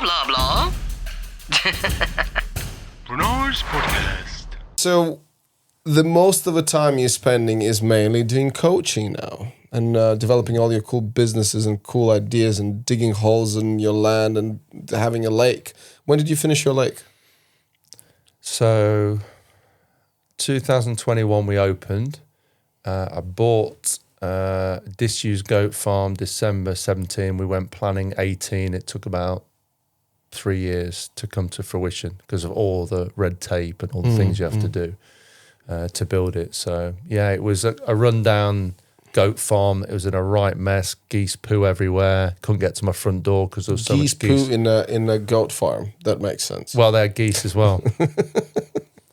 blah, blah. Renar's podcast. So, the most of the time you're spending is mainly doing coaching now and developing all your cool businesses and cool ideas and digging holes in your land and having a lake. When did you finish your lake? So, 2021 we opened. I bought a disused goat farm December 17. We went planning 18. It took about 3 years to come to fruition because of all the red tape and all the things you have to do to build it. So, yeah, it was a rundown goat farm. It was in a right mess. Geese poo everywhere. Couldn't get to my front door because there was so much geese. Geese poo in a goat farm. That makes sense. Well, they're geese as well.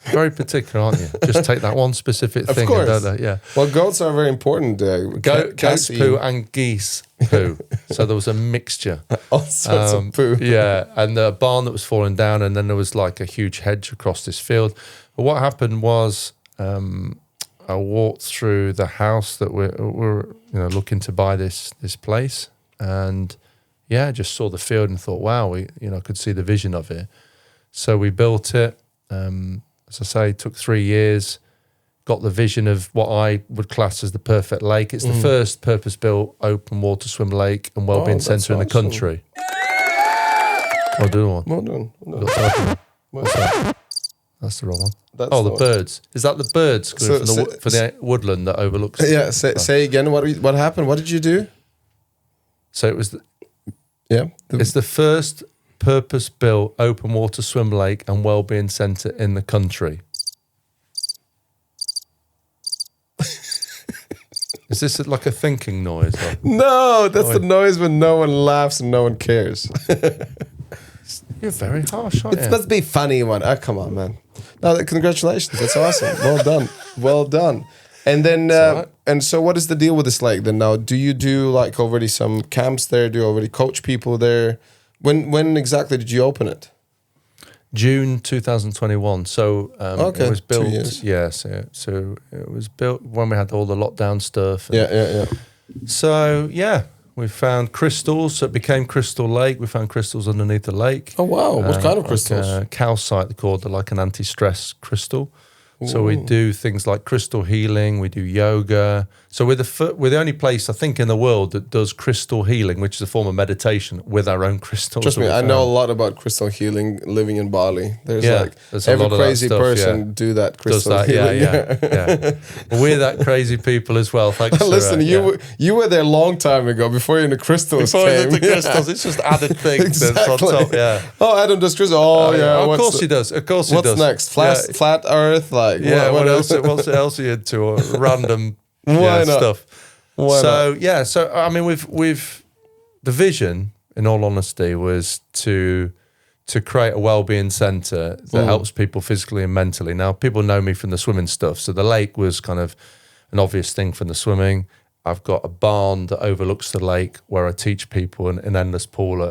Very particular, aren't you? Just take that one specific thing. Of course. And don't they? Yeah. Well, goats are very important. Goat's poo and geese poo. So there was a mixture. All sorts of poo. Yeah, and the barn that was falling down, and then there was like a huge hedge across this field. But what happened was I walked through the house that we're looking to buy this place, and yeah, just saw the field and thought, wow, I could see the vision of it. So we built it. As I say, it took 3 years. Got the vision of what I would class as the perfect lake. It's the first purpose-built open water swim lake and wellbeing centre in the country. Well done. Well done. What's that? That's the wrong one. The birds. Is that the birds coming from the woodland that overlooks? Yeah. Say again. What happened? What did you do? So it was. It's the first purpose-built open water swim lake and wellbeing centre in the country. Is this like a thinking noise? Or? No, that's the noise when no one laughs and no one cares. You're very harsh, aren't you? It must be funny one. Oh, come on, man. No, congratulations. That's awesome. Well done. Well done. And then, right. And so what is the deal with this lake then now? Do you do like already some camps there? Do you already coach people there? When exactly did you open it? June 2021. So it was built. 2 years. Yeah, so it was built when we had all the lockdown stuff. Yeah. So yeah, we found crystals. So it became Crystal Lake. We found crystals underneath the lake. Oh wow! What kind of crystals? Calcite, they're called. They're like an anti-stress crystal. Ooh. So we do things like crystal healing. We do yoga. So we're the only place I think in the world that does crystal healing, which is a form of meditation with our own crystals. Trust me, I know a lot about crystal healing. Living in Bali, there's every crazy person do that crystal healing. Yeah. Well, we're that crazy people as well. Thanks. Listen, you were there a long time ago before the crystals came. The crystals, it's just added things. Exactly. On top, yeah. Oh, Adam does crystals. Oh yeah. Of course he does. Of course he does. What's next? Flat Earth, like what else? What else are you into? Or random. Why not? Stuff. Why not? So I mean, we've the vision, in all honesty, was to create a wellbeing centre that helps people physically and mentally. Now, people know me from the swimming stuff, so the lake was kind of an obvious thing from the swimming. I've got a barn that overlooks the lake where I teach people an endless pool.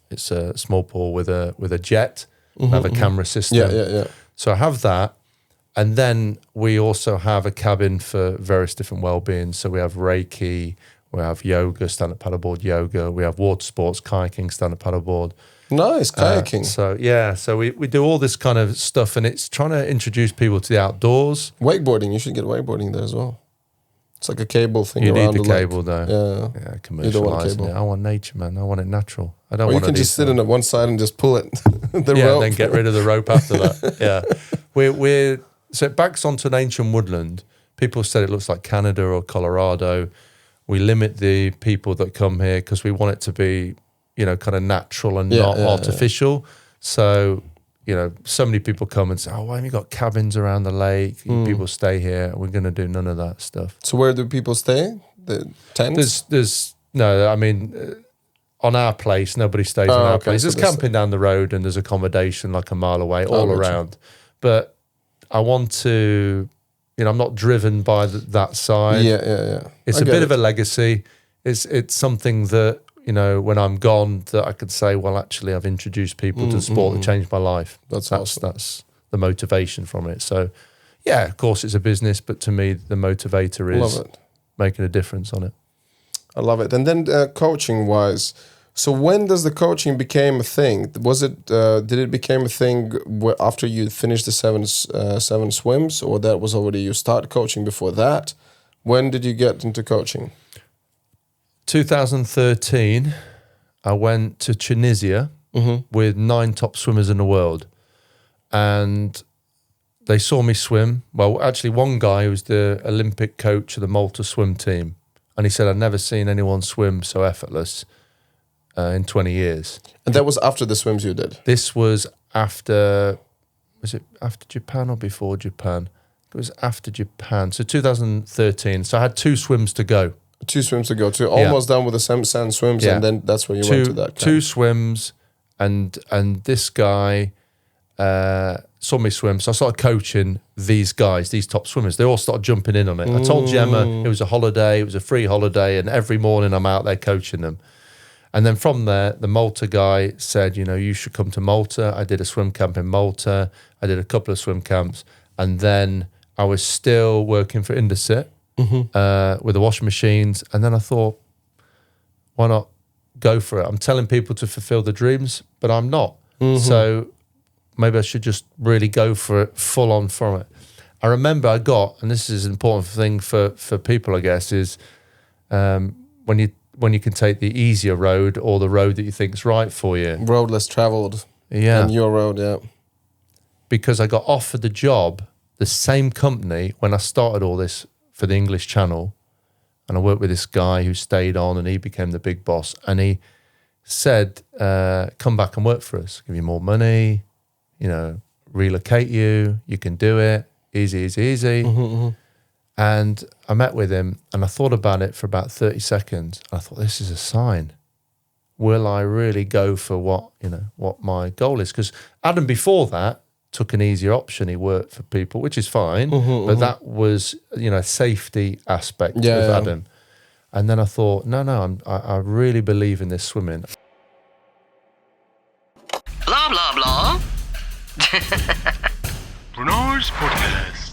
It's a small pool with a jet. I have a camera system. Yeah. So I have that. And then we also have a cabin for various different well-being. So we have Reiki, we have yoga, stand-up paddleboard yoga, we have water sports, kayaking, stand-up paddleboard. Nice, kayaking. So we do all this kind of stuff, and it's trying to introduce people to the outdoors. Wakeboarding, you should get wakeboarding there as well. It's like a cable thing. You around need the cable lake. though. Yeah, commercialising it. I want nature, man. I want it natural. I don't or want. You can just sit on it one side and just pull it. And then get rid of the rope after that. Yeah, so it backs onto an ancient woodland. People said it looks like Canada or Colorado. We limit the people that come here because we want it to be, kind of natural and not artificial. Yeah. So, so many people come and say, oh, why have you got cabins around the lake? People stay here. We're going to do none of that stuff. So where do people stay? The tents? On our place, nobody stays on our place. There's camping down the road and there's accommodation like a mile away all around. But I want to, I'm not driven by that side. Yeah. It's a bit of a legacy. It's something that, when I'm gone, that I could say, well, actually, I've introduced people to the sport that changed my life. That's the motivation from it. So, yeah, of course, it's a business, but to me, the motivator is making a difference on it. I love it. And then coaching-wise, So when does the coaching became a thing? Was it did it became a thing after you finished the seven swims, or that was already you started coaching before that? When did you get into coaching? 2013, I went to Tunisia with 9 top swimmers in the world, and they saw me swim. Well, actually, one guy who was the Olympic coach of the Malta swim team, and he said, "I've never seen anyone swim so effortless in 20 years." And that was after the swims you did? This was after Japan or before Japan? It was after Japan. So 2013. So I had 2 swims to go. 2 swims to go. So almost done with the sand swims, and then that's where you went to that. 2 swims, and this guy saw me swim. So I started coaching these guys, these top swimmers. They all started jumping in on it. I told Gemma it was a holiday, it was a free holiday, and every morning I'm out there coaching them. And then from there, the Malta guy said, you should come to Malta. I did a swim camp in Malta. I did a couple of swim camps. And then I was still working for Indesit with the washing machines. And then I thought, why not go for it? I'm telling people to fulfill their dreams, but I'm not. So maybe I should just really go for it, full on from it. I remember I got, and this is an important thing for people, I guess, is when you can take the easier road or the road that you think is right for you. Road less traveled. Yeah. And your road, yeah. Because I got offered the job, the same company, when I started all this for the English Channel, and I worked with this guy who stayed on, and he became the big boss, and he said, come back and work for us, give you more money, relocate you, you can do it, easy. And I met with him, and I thought about it for about 30 seconds. I thought, this is a sign. Will I really go for what my goal is? Because Adam before that took an easier option. He worked for people, which is fine, but that was, safety aspect of Adam. And then I thought, no, I really believe in this swimming. Blah, blah, blah. Renarspodcast.